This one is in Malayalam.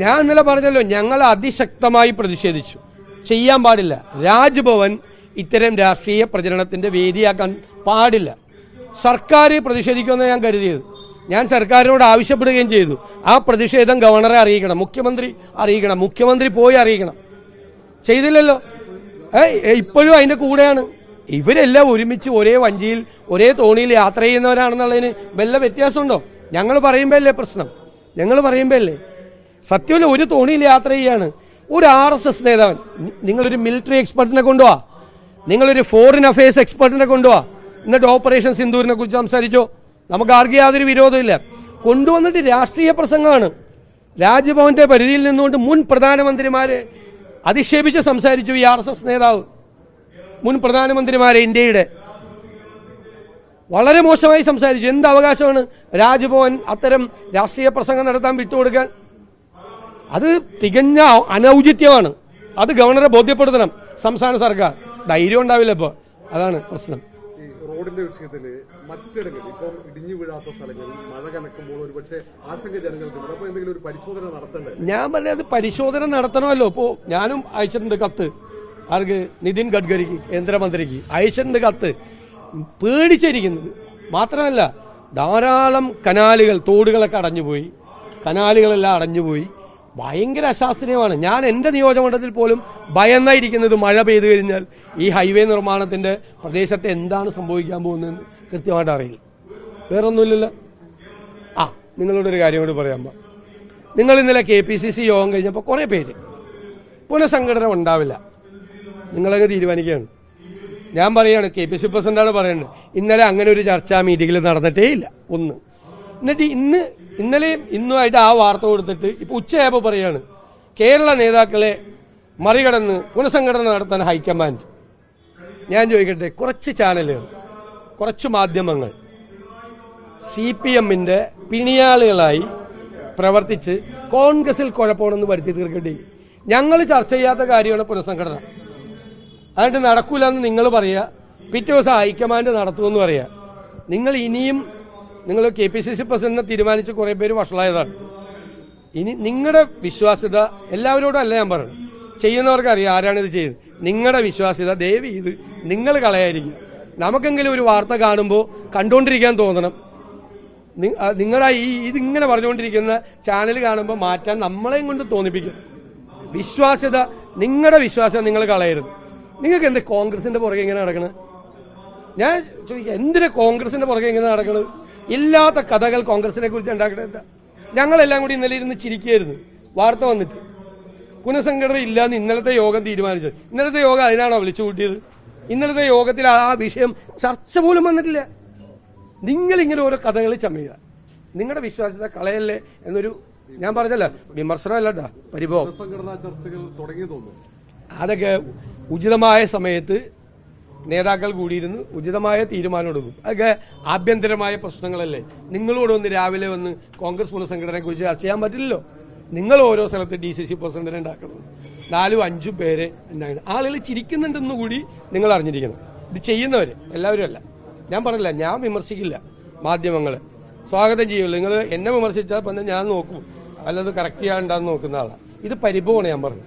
ഞാൻ ഇന്നലെ പറഞ്ഞല്ലോ, ഞങ്ങൾ അതിശക്തമായി പ്രതിഷേധിച്ചു. ചെയ്യാൻ പാടില്ല. രാജ്ഭവൻ ഇത്തരം രാഷ്ട്രീയ പ്രചരണത്തിന്റെ വേദിയാക്കാൻ പാടില്ല. സർക്കാർ പ്രതിഷേധിക്കുമെന്ന് ഞാൻ കരുതിയത്. ഞാൻ സർക്കാരിനോട് ആവശ്യപ്പെടുകയും ചെയ്തു. ആ പ്രതിഷേധം ഗവർണറെ അറിയിക്കണം, മുഖ്യമന്ത്രി അറിയിക്കണം, മുഖ്യമന്ത്രി പോയി അറിയിക്കണം. ചെയ്തില്ലല്ലോ. ഇപ്പോഴും അതിന്റെ കൂടെയാണ്. ഇവരെല്ലാം ഒരുമിച്ച് ഒരേ വഞ്ചിയിൽ ഒരേ തോണിയിൽ യാത്ര ചെയ്യുന്നവരാണെന്നുള്ളതിന് വല്ല വ്യത്യാസമുണ്ടോ? ഞങ്ങൾ പറയുമ്പോൾ അല്ലേ പ്രശ്നം? ഞങ്ങൾ പറയുമ്പോൾ അല്ലേ? സത്യമല്ല, ഒരു തോണിയിൽ യാത്ര ചെയ്യാണ്. ഒരു RSS നേതാവൻ, നിങ്ങളൊരു മിലിറ്ററി എക്സ്പെർട്ടിനെ കൊണ്ടുപോവാ, നിങ്ങളൊരു ഫോറിൻ അഫയേഴ്സ് എക്സ്പെർട്ടിനെ കൊണ്ടുപോവാ, എന്നിട്ട് ഓപ്പറേഷൻ സിന്ദൂരിനെ കുറിച്ച് സംസാരിച്ചോ, നമുക്ക് ആർക്കും യാതൊരു വിരോധമില്ല. കൊണ്ടുവന്നിട്ട് രാഷ്ട്രീയ പ്രസംഗമാണ്. രാജ്ഭവന്റെ പരിധിയിൽ നിന്നുകൊണ്ട് മുൻ പ്രധാനമന്ത്രിമാരെ അധിക്ഷേപിച്ച് സംസാരിച്ചു ഈ RSS നേതാവ്. മുൻ പ്രധാനമന്ത്രിമാരെ ഇന്ത്യയുടെ വളരെ മോശമായി സംസാരിച്ചു. എന്ത് അവകാശമാണ് രാജ്ഭവൻ അത്തരം രാഷ്ട്രീയ പ്രസംഗം നടത്താൻ വിട്ടുകൊടുക്കാൻ? അത് തികഞ്ഞ അനൗചിത്യമാണ്. അത് ഗവർണറെ ബോധ്യപ്പെടുത്തണം സംസ്ഥാന സർക്കാർ. ധൈര്യം ഉണ്ടാവില്ല ഇപ്പോൾ, അതാണ് പ്രശ്നം. റോഡിന്റെ വിഷയത്തിൽ മറ്റിടങ്ങളിൽ ഇപ്പം ഇടിഞ്ഞു വീഴാത്ത സ്ഥലങ്ങളിൽ മഴ കനക്കുമ്പോൾ ഒരുപക്ഷെ ആശങ്ക ജനങ്ങൾക്കുണ്ട്. അപ്പോൾ എന്തെങ്കിലും ഒരു പരിശോധന നടത്തണ്ടേ? ഞാൻ പറഞ്ഞത് പരിശോധന നടത്തണമല്ലോ. ഇപ്പോൾ ഞാനും അയച്ചിട്ടുണ്ട് കത്ത്. ആർക്ക്? നിതിൻ ഗഡ്കരിക്ക്, കേന്ദ്രമന്ത്രിക്ക് അയച്ചിട്ടുണ്ട് കത്ത്. പേടിച്ചിരിക്കുന്നത് മാത്രമല്ല, ധാരാളം കനാലുകൾ, തോടുകളൊക്കെ അടഞ്ഞുപോയി, കനാലുകളെല്ലാം അടഞ്ഞുപോയി. ഭയങ്കര അശാസ്ത്രീയമാണ്. ഞാൻ എൻ്റെ നിയോജകമണ്ഡലത്തിൽ പോലും ഭയന്നായിരിക്കുന്നത്. മഴ പെയ്തു കഴിഞ്ഞാൽ ഈ ഹൈവേ നിർമ്മാണത്തിൻ്റെ പ്രദേശത്ത് എന്താണ് സംഭവിക്കാൻ പോകുന്നതെന്ന് കൃത്യമായിട്ട് അറിയില്ല. വേറൊന്നുമില്ലല്ലോ. നിങ്ങളോടൊരു കാര്യം കൂടി പറയാൻ പോ. നിങ്ങൾ ഇന്നലെ KPCC യോഗം കഴിഞ്ഞപ്പോൾ കുറേ പേര് പുനഃസംഘടന ഉണ്ടാവില്ല നിങ്ങളങ്ങ് തീരുമാനിക്കുകയാണ്. ഞാൻ പറയുകയാണ്, KPCC പ്രസിഡന്റാണ് പറയുന്നത്, ഇന്നലെ അങ്ങനെ ഒരു ചർച്ചാ മീറ്റിംഗിൽ നടന്നിട്ടേ ഇല്ല. ഒന്ന്. എന്നിട്ട് ഇന്നലെയും ഇന്നുമായിട്ട് ആ വാർത്ത കൊടുത്തിട്ട് ഇപ്പോൾ ഉച്ചയായപ്പോൾ പറയാണ് കേരള നേതാക്കളെ മറികടന്ന് പുനഃസംഘടന നടത്താൻ ഹൈക്കമാൻഡ്. ഞാൻ ചോദിക്കട്ടെ, കുറച്ച് ചാനലുകൾ, കുറച്ച് മാധ്യമങ്ങൾ CPMന്റെ പിണിയാളുകളായി പ്രവർത്തിച്ച് കോൺഗ്രസിൽ കുഴപ്പമാണെന്ന് വരുത്തി തീർക്കേണ്ടി. ഞങ്ങൾ ചർച്ച ചെയ്യാത്ത കാര്യമാണ് പുനഃസംഘടന. അതുകൊണ്ട് നടക്കൂല എന്ന് നിങ്ങൾ പറയുക, പിറ്റേ ദിവസം ഹൈക്കമാൻഡ് നടത്തുമെന്ന് പറയുക. നിങ്ങൾ KPCC പ്രസിഡന്റിനെ തീരുമാനിച്ച് കുറേ പേര് വഷളായതാണ്. ഇനി നിങ്ങളുടെ വിശ്വാസ്യത എല്ലാവരോടും അല്ല ഞാൻ പറഞ്ഞു, ചെയ്യുന്നവർക്ക് അറിയാം ആരാണിത് ചെയ്യുന്നത്. നിങ്ങളുടെ വിശ്വാസ്യത ദയവ് ഇത് നിങ്ങൾ കളയായിരിക്കുക. നമുക്കെങ്കിലും ഒരു വാർത്ത കാണുമ്പോൾ കണ്ടുകൊണ്ടിരിക്കാൻ തോന്നണം. നിങ്ങളുടെ ഇതിങ്ങനെ പറഞ്ഞുകൊണ്ടിരിക്കുന്ന ചാനൽ കാണുമ്പോൾ മാറ്റാൻ നമ്മളെയും കൊണ്ട് തോന്നിപ്പിക്കും. വിശ്വാസ്യത, നിങ്ങളുടെ വിശ്വാസ്യത നിങ്ങൾ കളയരുത്. നിങ്ങൾക്ക് എന്ത് കോൺഗ്രസിന്റെ പുറകെ ഇങ്ങനെ നടക്കണത്? ഞാൻ ചോദിക്കാം, എന്തിനാ കോൺഗ്രസിന്റെ പുറകെ ഇങ്ങനെ നടക്കണത്? ഇല്ലാത്ത കഥകൾ കോൺഗ്രസിനെ കുറിച്ച് ഉണ്ടാക്കണ. ഞങ്ങളെല്ലാം കൂടി ഇന്നലെ ഇരുന്ന് ചിരിക്കുകയായിരുന്നു വാർത്ത വന്നിട്ട്. പുനഃസംഘടന ഇല്ലാന്ന് ഇന്നലത്തെ യോഗം തീരുമാനിച്ചത്. ഇന്നലത്തെ യോഗം അതിനാണോ വിളിച്ചു കൂട്ടിയത്? ഇന്നലത്തെ യോഗത്തിൽ ആ വിഷയം ചർച്ച പോലും വന്നിട്ടില്ല. നിങ്ങളിങ്ങനെ ഓരോ കഥകൾ ചമയുക. നിങ്ങളുടെ വിശ്വാസ്യത കളയല്ലേ എന്നൊരു, ഞാൻ പറഞ്ഞല്ല, വിമർശനമല്ലട്ടാ, പരിഭവം. അതൊക്കെ ഉചിതമായ സമയത്ത് നേതാക്കൾ കൂടിയിരുന്ന് ഉചിതമായ തീരുമാനം എടുക്കും. അതൊക്കെ ആഭ്യന്തരമായ പ്രശ്നങ്ങളല്ലേ. നിങ്ങളോട് വന്ന് രാവിലെ വന്ന് കോൺഗ്രസ് പുനഃസംഘടനയെ കുറിച്ച് ചർച്ച ചെയ്യാൻ പറ്റില്ലല്ലോ. നിങ്ങൾ ഓരോ സ്ഥലത്ത് DCC പ്രസിഡന്റിനെ ഉണ്ടാക്കണം, 4-5 പേരെ ഉണ്ടാക്കണം. ആളുകൾ ചിരിക്കുന്നുണ്ടെന്ന് കൂടി നിങ്ങൾ അറിഞ്ഞിരിക്കണം. ഇത് ചെയ്യുന്നവർ എല്ലാവരും അല്ല. ഞാൻ പറഞ്ഞില്ല, ഞാൻ വിമർശിക്കില്ല മാധ്യമങ്ങളെ, സ്വാഗതം ചെയ്യുള്ളൂ. നിങ്ങൾ എന്നെ വിമർശിച്ചാൽ പിന്നെ ഞാൻ നോക്കും, അല്ലത് കറക്റ്റ് ചെയ്യാനുണ്ടാന്ന് നോക്കുന്ന ആളാണ്. ഇത് പരിഭവമാണ് ഞാൻ പറഞ്ഞു.